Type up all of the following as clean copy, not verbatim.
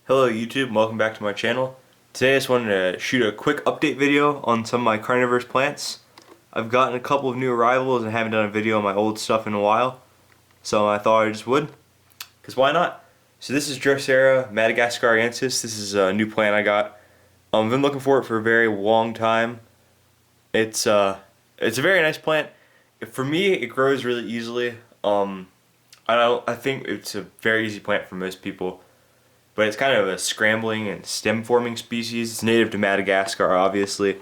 Hello YouTube, welcome back to my channel. Today I just wanted to shoot a quick update video on some of my carnivorous plants. I've gotten a couple of new arrivals and haven't done a video on my old stuff in a while, so I thought I just would, because why not? So this is Drosera madagascariensis. This is a new plant I got. I've been looking for it for a very long time. It's a very nice plant. For me, it grows really easily. I think it's a very easy plant for most people. But it's kind of a scrambling and stem-forming species. It's native to Madagascar, obviously,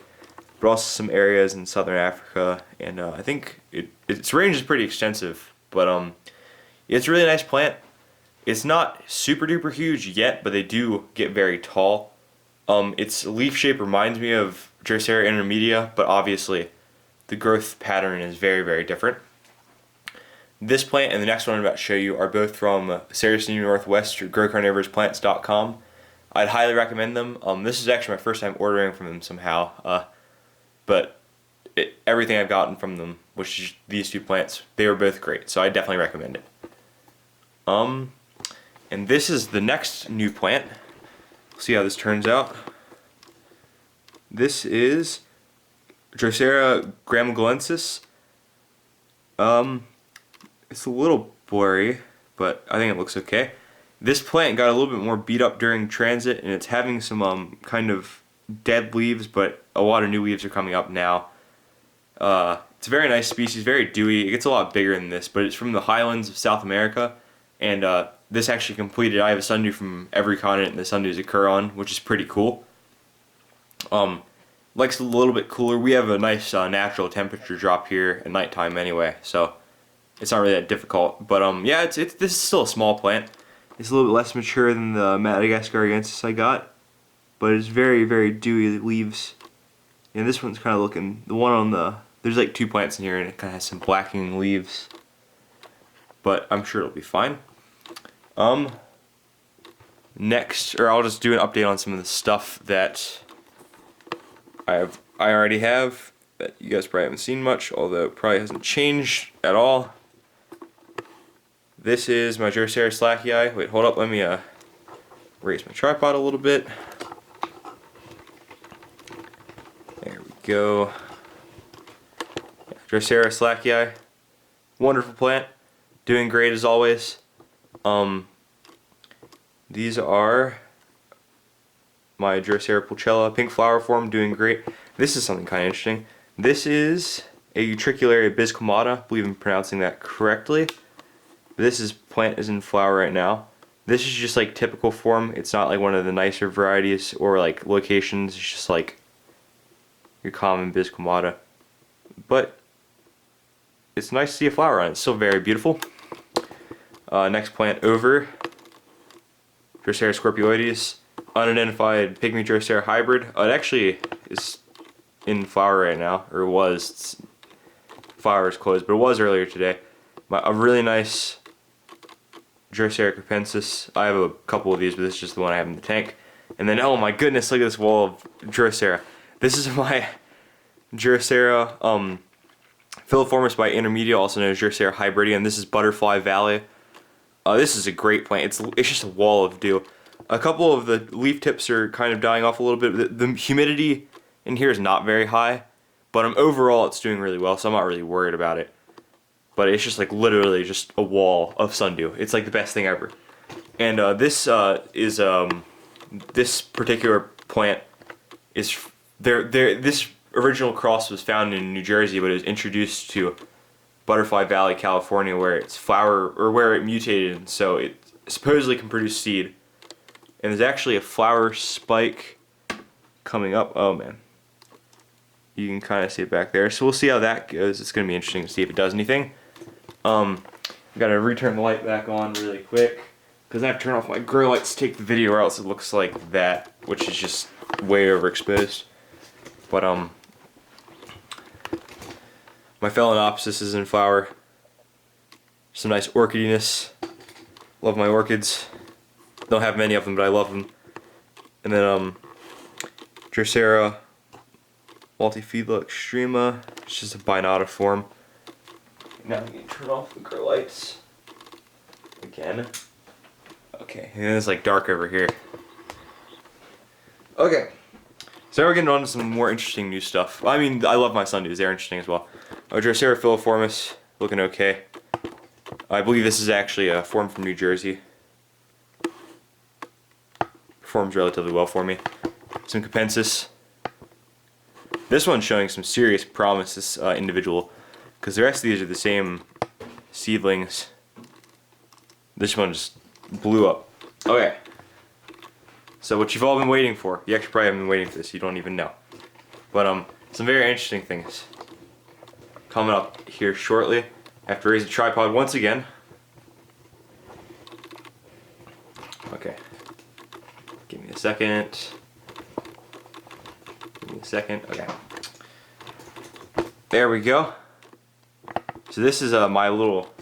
but also some areas in southern Africa. And I think its range is pretty extensive. But it's a really nice plant. It's not super duper huge yet, but they do get very tall. Its leaf shape reminds me of Drosera intermedia, but obviously the growth pattern is very, very different. This plant and the next one I'm about to show you are both from Sarracenia Northwest or growcarnivorousplants.com. I'd highly recommend them. This is actually my first time ordering from them somehow, but everything I've gotten from them, which is these two plants, they were both great, so I definitely recommend it. And this is the next new plant. We'll see how this turns out. This is Drosera gramigolensis. It's a little blurry, but I think it looks okay. This plant got a little bit more beat up during transit, and it's having some kind of dead leaves, but a lot of new leaves are coming up now. It's a very nice species, very dewy. It gets a lot bigger than this, but it's from the highlands of South America, and this actually completed. I have a sundew from every continent the sundews occur on, which is pretty cool. Likes a little bit cooler. We have a nice natural temperature drop here at nighttime anyway, so it's not really that difficult. But yeah, this is still a small plant. It's a little bit less mature than the madagascariensis I got, but it's very, very dewy leaves. And this one's kind of looking, the one on the, there's like two plants in here and it kind of has some blackening leaves, but I'm sure it'll be fine. Next, or I'll just do an update on some of the stuff that I already have that you guys probably haven't seen much, although it probably hasn't changed at all. This is my Drosera slackii. Wait, hold up, let me raise my tripod a little bit. There we go. Drosera slackii. Wonderful plant. Doing great as always. These are my Drosera pulchella, pink flower form, doing great. This is something kind of interesting. This is a Utricularia biscomata, I believe I'm pronouncing that correctly. This plant is in flower right now. This is just like typical form. It's not like one of the nicer varieties or like locations. It's just like your common biscomata. But it's nice to see a flower on it. It's still very beautiful. Next plant over, Drosera scorpioides, unidentified pygmy Drosera hybrid. It actually is in flower right now, or it was. Flower is closed, but it was earlier today. A really nice Drosera capensis. I have a couple of these, but this is just the one I have in the tank. And then, oh my goodness, look at this wall of Drosera. This is my Drosera filiformis by intermedia, also known as Drosera hybridium. This is Butterfly Valley. This is a great plant. It's just a wall of dew. A couple of the leaf tips are kind of dying off a little bit. The humidity in here is not very high, but overall it's doing really well, so I'm not really worried about it. But it's just like literally just a wall of sundew. It's like the best thing ever. And this particular plant is this original cross was found in New Jersey, but it was introduced to Butterfly Valley, California, where it's flower or where it mutated, and so it supposedly can produce seed. And there's actually a flower spike coming up. Oh man. You can kind of see it back there. So we'll see how that goes. It's going to be interesting to see if it does anything. I've got to return the light back on really quick, because I have to turn off my grow lights to take the video, or else it looks like that, which is just way overexposed. But my Phalaenopsis is in flower. Some nice orchidiness. Love my orchids. Don't have many of them, but I love them. And then Drosera multifida extrema. It's just a binata form. Now I'm going to turn off the grow lights again. Okay, and then it's like dark over here. Okay. So now we're getting on to some more interesting new stuff. I mean, I love my sundews. They're interesting as well. Drosera filiformis, looking okay. I believe this is actually a form from New Jersey. Performs relatively well for me. Some capensis. This one's showing some serious promise, this individual, because the rest of these are the same seedlings. This one just blew up. Okay. So what you've all been waiting for. You actually probably haven't been waiting for this. You don't even know. But some very interesting things coming up here shortly. I have to raise the tripod once again. Okay. Give me a second. Give me a second. Okay. There we go. So this is my little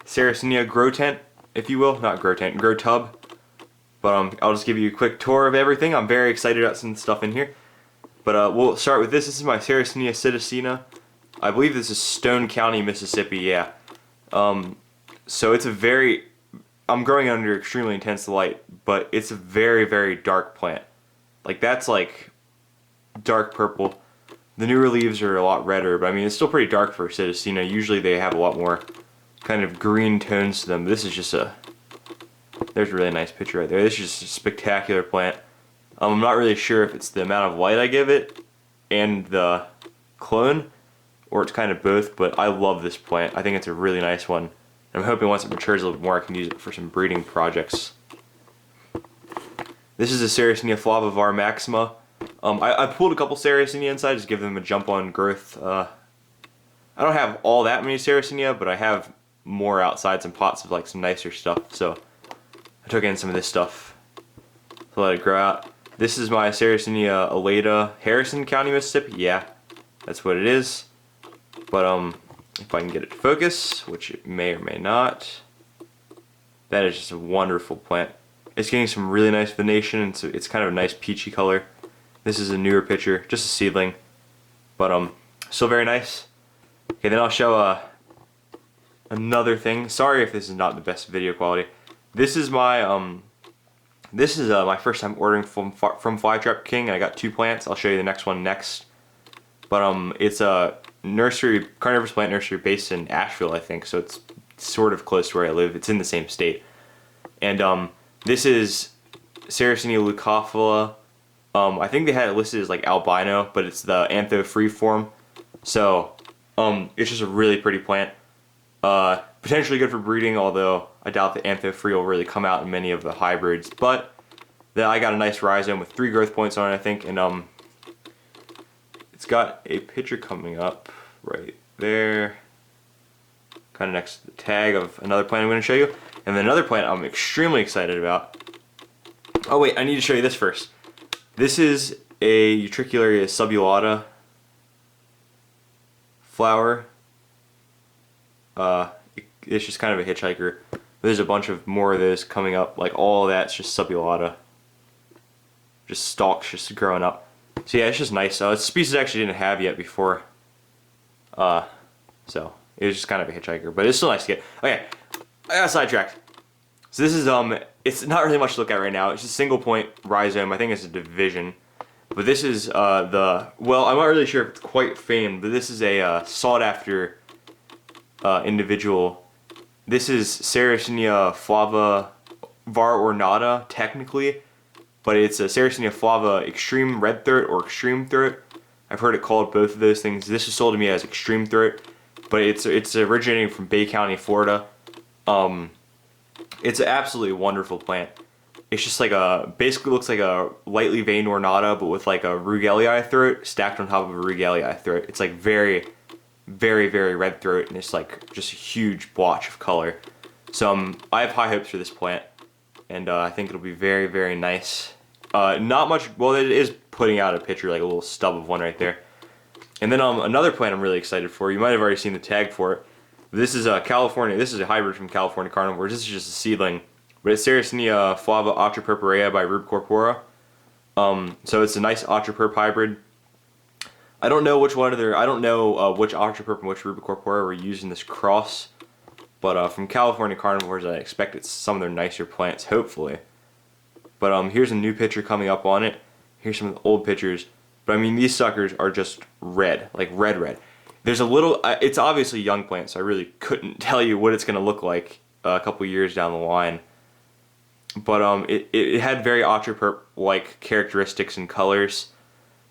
Sarracenia grow tent, if you will. Not grow tent, grow tub. But I'll just give you a quick tour of everything. I'm very excited about some stuff in here. But we'll start with this. This is my Sarracenia citacina. I believe this is Stone County, Mississippi, yeah. So it's a very, I'm growing it under extremely intense light, but it's a very, very dark plant. Like that's like dark purple. The newer leaves are a lot redder, but I mean it's still pretty dark for a citacina. Usually they have a lot more kind of green tones to them. This is just a, there's a really nice picture right there. This is just a spectacular plant. I'm not really sure if it's the amount of light I give it and the clone, or it's kind of both, but I love this plant. I think it's a really nice one. I'm hoping once it matures a little bit more I can use it for some breeding projects. This is a Sarracenia flava var maxima. I pulled a couple Sarracenia inside just to give them a jump on growth. I don't have all that many Sarracenia, but I have more outside, some pots of like some nicer stuff. So I took in some of this stuff to let it grow out. This is my Sarracenia alata, Harrison County, Mississippi. Yeah, that's what it is. But if I can get it to focus, which it may or may not, that is just a wonderful plant. It's getting some really nice venation, and so it's kind of a nice peachy color. This is a newer picture, just a seedling, but still very nice. Okay, then I'll show another thing. Sorry if this is not the best video quality. This is my my first time ordering from Flytrap King. I got 2 plants. I'll show you the next one next. But it's a nursery, carnivorous plant nursery based in Asheville, I think. So it's sort of close to where I live. It's in the same state. And this is Sarracenia leucophila. I think they had it listed as like albino, but it's the antho free form. So it's just a really pretty plant. Potentially good for breeding, although I doubt the antho free will really come out in many of the hybrids. But then I got a nice rhizome with 3 growth points on it, I think, and it's got a picture coming up right there, kind of next to the tag of another plant I'm going to show you. And then another plant I'm extremely excited about. Oh wait, I need to show you this first. This is a Utricularia subulata flower. It's just kind of a hitchhiker. There's a bunch of more of those coming up. Like all of that's just subulata. Just stalks just growing up. So yeah, it's just nice. It's a species I actually didn't have yet before. So it was just kind of a hitchhiker, but it's still nice to get. Okay, I got sidetracked. So this is it's not really much to look at right now. It's just a single point rhizome. I think it's a division. But this is well, I'm not really sure if it's quite famed, but this is a sought after individual. This is Sarracenia flava var ornata technically, but it's a Sarracenia flava extreme red throat or extreme throat. I've heard it called both of those things. This is sold to me as extreme throat, but it's originating from Bay County, Florida. It's an absolutely wonderful plant. It's just like basically looks like a lightly veined ornata, but with like a Rugelii throat stacked on top of a Rugelii throat. It's like very, very, very red throat, and it's like just a huge blotch of color. So I have high hopes for this plant, and I think it'll be very, very nice. Not much, well, it is putting out a picture, like a little stub of one right there. And then another plant I'm really excited for, you might have already seen the tag for it. This is California, this is a hybrid from California Carnivorous. This is just a seedling, but it's Sarracenia flava atripurpurea by Rube Corpora. So it's a nice atriperp hybrid. I don't know which one of I don't know which atriperp and which Rube Corpora were used in this cross, but from California Carnivores, I expect it's some of their nicer plants, hopefully. But here's a new picture coming up on it. Here's some of the old pictures. But I mean, these suckers are just red, like red, red. There's a little, it's obviously young plant, so I really couldn't tell you what it's going to look like a couple years down the line. But it had very Otroperp-like characteristics and colors,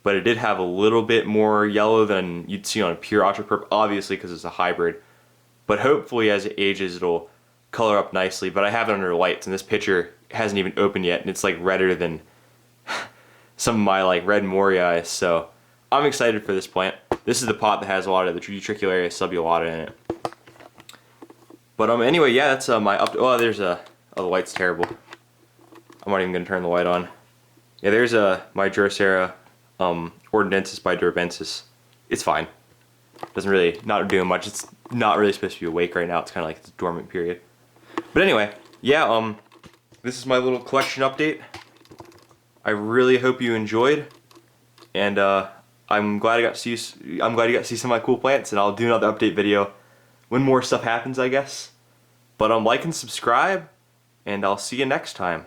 but it did have a little bit more yellow than you'd see on a pure Otroperp, obviously because it's a hybrid. But hopefully as it ages, it'll color up nicely. But I have it under lights, and this picture hasn't even opened yet, and it's like redder than some of my like red Moriae, so I'm excited for this plant. This is the pot that has a lot of the Utricularia subulata in it. But anyway, yeah, that's my oh, there's oh, the light's terrible. I'm not even gonna turn the light on. Yeah, there's my Drosera Ordenensis by Durbensis. It's fine. Doesn't really, not doing much. It's not really supposed to be awake right now. It's kind of like the dormant period. But anyway, yeah, this is my little collection update. I really hope you enjoyed, and I'm glad I got to see. I'm glad you got to see some of my cool plants, and I'll do another update video when more stuff happens, I guess. But like and subscribe, and I'll see you next time.